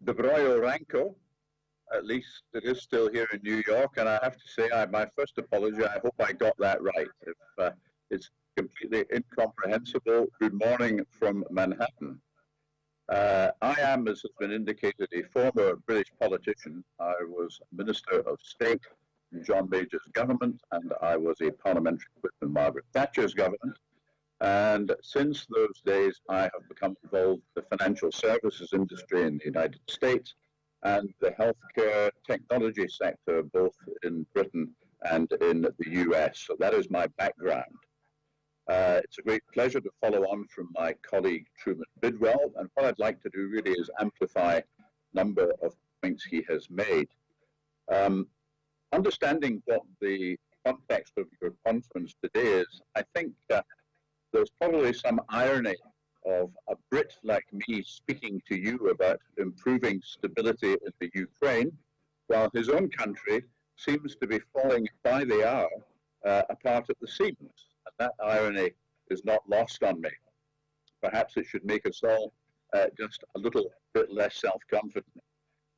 Dobroyo Ranko, at least it is still here in New York, and I have to say, my first apology, I hope I got that right. If it's completely incomprehensible, good morning from Manhattan. I am, as has been indicated, a former British politician. I was Minister of State in John Major's government, and I was a parliamentary whip in Margaret Thatcher's government. And since those days, I have become involved in the financial services industry in the United States and the healthcare technology sector, both in Britain and in the US. So that is my background. It's a great pleasure to follow on from my colleague Truman Bidwell, and what I'd like to do really is amplify a number of points he has made. Understanding what the context of your conference today is, I think there's probably some irony of a Brit like me speaking to you about improving stability in the Ukraine, while his own country seems to be falling by the hour apart at the seams. And that irony is not lost on me. Perhaps it should make us all just a little bit less self-confident.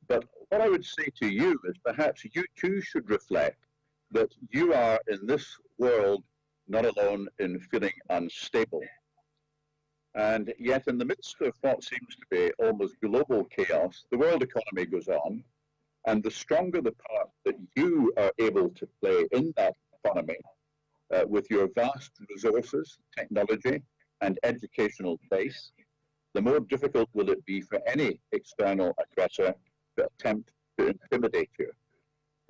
But what I would say to you is perhaps you too should reflect that you are in this world not alone in feeling unstable. And yet in the midst of what seems to be almost global chaos, the world economy goes on, and the stronger the part that you are able to play in that economy with your vast resources, technology, and educational base, the more difficult will it be for any external aggressor to attempt to intimidate you.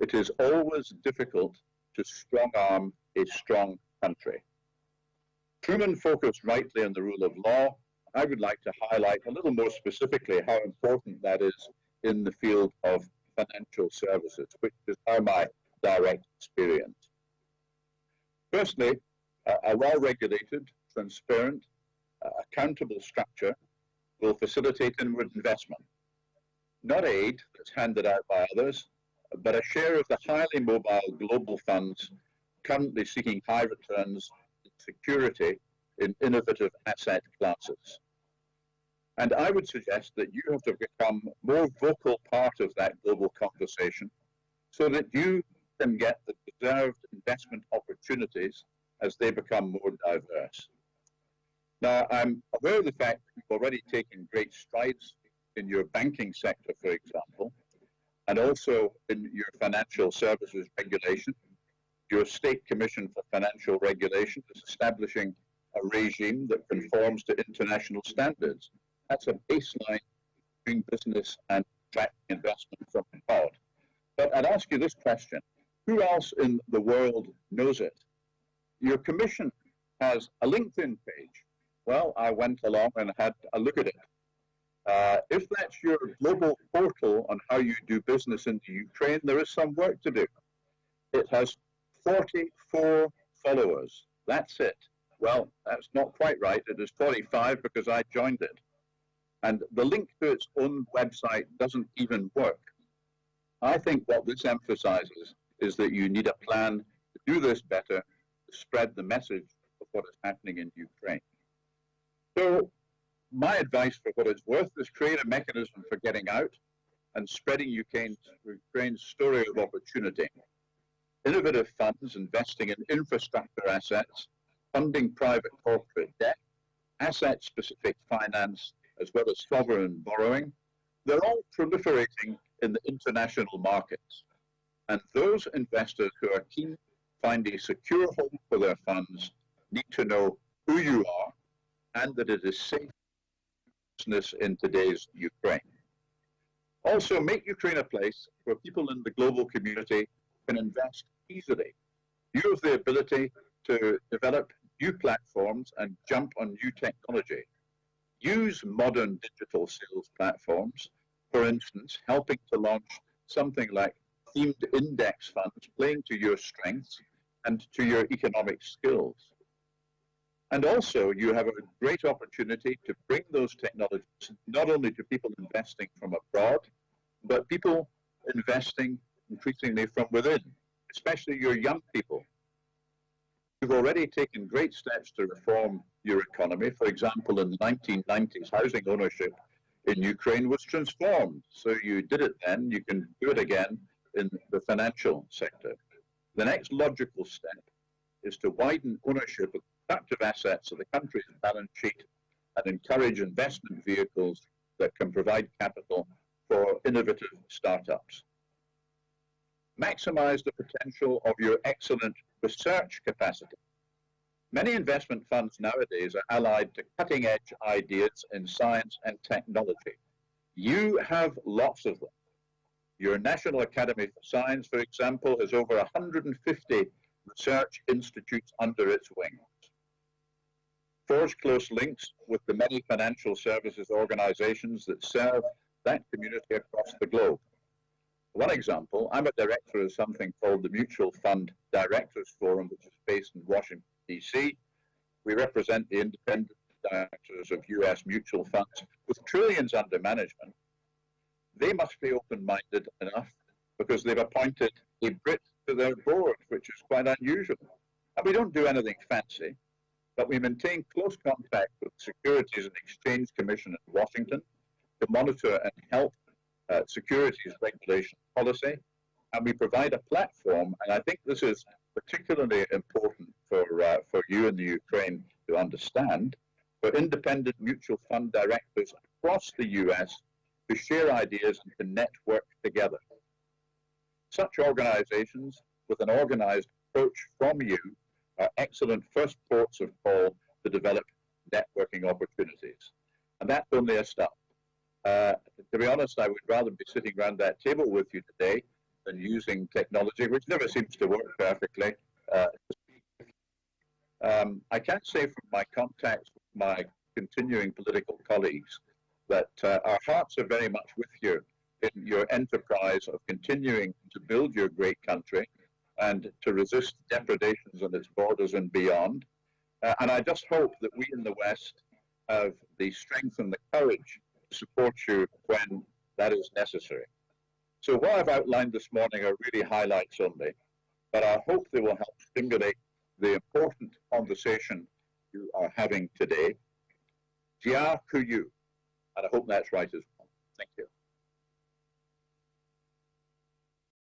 It is always difficult to strong-arm a strong country. Truman focused rightly on the rule of law. I would like to highlight a little more specifically how important that is in the field of financial services, which is now my direct experience. Firstly, a well-regulated, transparent, accountable structure will facilitate inward investment. Not aid that's handed out by others, but a share of the highly mobile global funds currently seeking high returns and security in innovative asset classes. And I would suggest that you have to become more vocal part of that global conversation so that you can get the deserved investment opportunities as they become more diverse. Now, I'm aware of the fact that you've already taken great strides in your banking sector, for example, and also in your financial services regulation. Your State Commission for Financial Regulation is establishing a regime that conforms to international standards. That's a baseline between business and attracting investment from abroad. But I'd ask you this question. Who else in the world knows it? Your commission has a LinkedIn page. Well, I went along and had a look at it. If that's your global portal on how you do business in the Ukraine, there is some work to do. It has 44 followers. That's it. Well, that's not quite right. It is 45 because I joined it. And the link to its own website doesn't even work. I think what this emphasizes is that you need a plan to do this better, to spread the message of what is happening in Ukraine. So my advice for what it's worth is create a mechanism for getting out and spreading Ukraine's story of opportunity. Innovative funds investing in infrastructure assets, funding private corporate debt, asset-specific finance, as well as sovereign borrowing, they're all proliferating in the international markets. And those investors who are keen to find a secure home for their funds need to know who you are and that it is safe business in today's Ukraine. Also, make Ukraine a place where people in the global community can invest easily. You have the ability to develop new platforms and jump on new technology. Use modern digital sales platforms, for instance, helping to launch something like themed index funds playing to your strengths and to your economic skills. And also, you have a great opportunity to bring those technologies not only to people investing from abroad, but people investing increasingly from within, especially your young people. You've already taken great steps to reform your economy. For example, in the 1990s, housing ownership in Ukraine was transformed. So you did it then, you can do it again in the financial sector. The next logical step is to widen ownership of productive assets of the country's balance sheet and encourage investment vehicles that can provide capital for innovative startups. Maximize the potential of your excellent research capacity. Many investment funds nowadays are allied to cutting-edge ideas in science and technology. You have lots of them. Your National Academy for Science, for example, has over 150 research institutes under its wing. Forge close links with the many financial services organizations that serve that community across the globe. One example, I'm a director of something called the Mutual Fund Directors Forum, which is based in Washington, D.C. We represent the independent directors of U.S. mutual funds with trillions under management. They must be open-minded enough because they've appointed a Brit to their board, which is quite unusual. And we don't do anything fancy, but we maintain close contact with the Securities and Exchange Commission in Washington to monitor and help securities regulation policy, and we provide a platform, and I think this is particularly important for you in the Ukraine to understand, for independent mutual fund directors across the US to share ideas and to network together. Such organizations with an organized approach from you are excellent first ports of call to develop networking opportunities. And that's only a start. To be honest, I would rather be sitting around that table with you today than using technology, which never seems to work perfectly. I can't say from my contacts with my continuing political colleagues that our hearts are very much with you in your enterprise of continuing to build your great country and to resist depredations on its borders and beyond. And I just hope that we in the West have the strength and the courage to support you when that is necessary. So what I've outlined this morning are really highlights only, but I hope they will help stimulate the important conversation you are having today. Dia Kuyu, and I hope that's right as well. Thank you.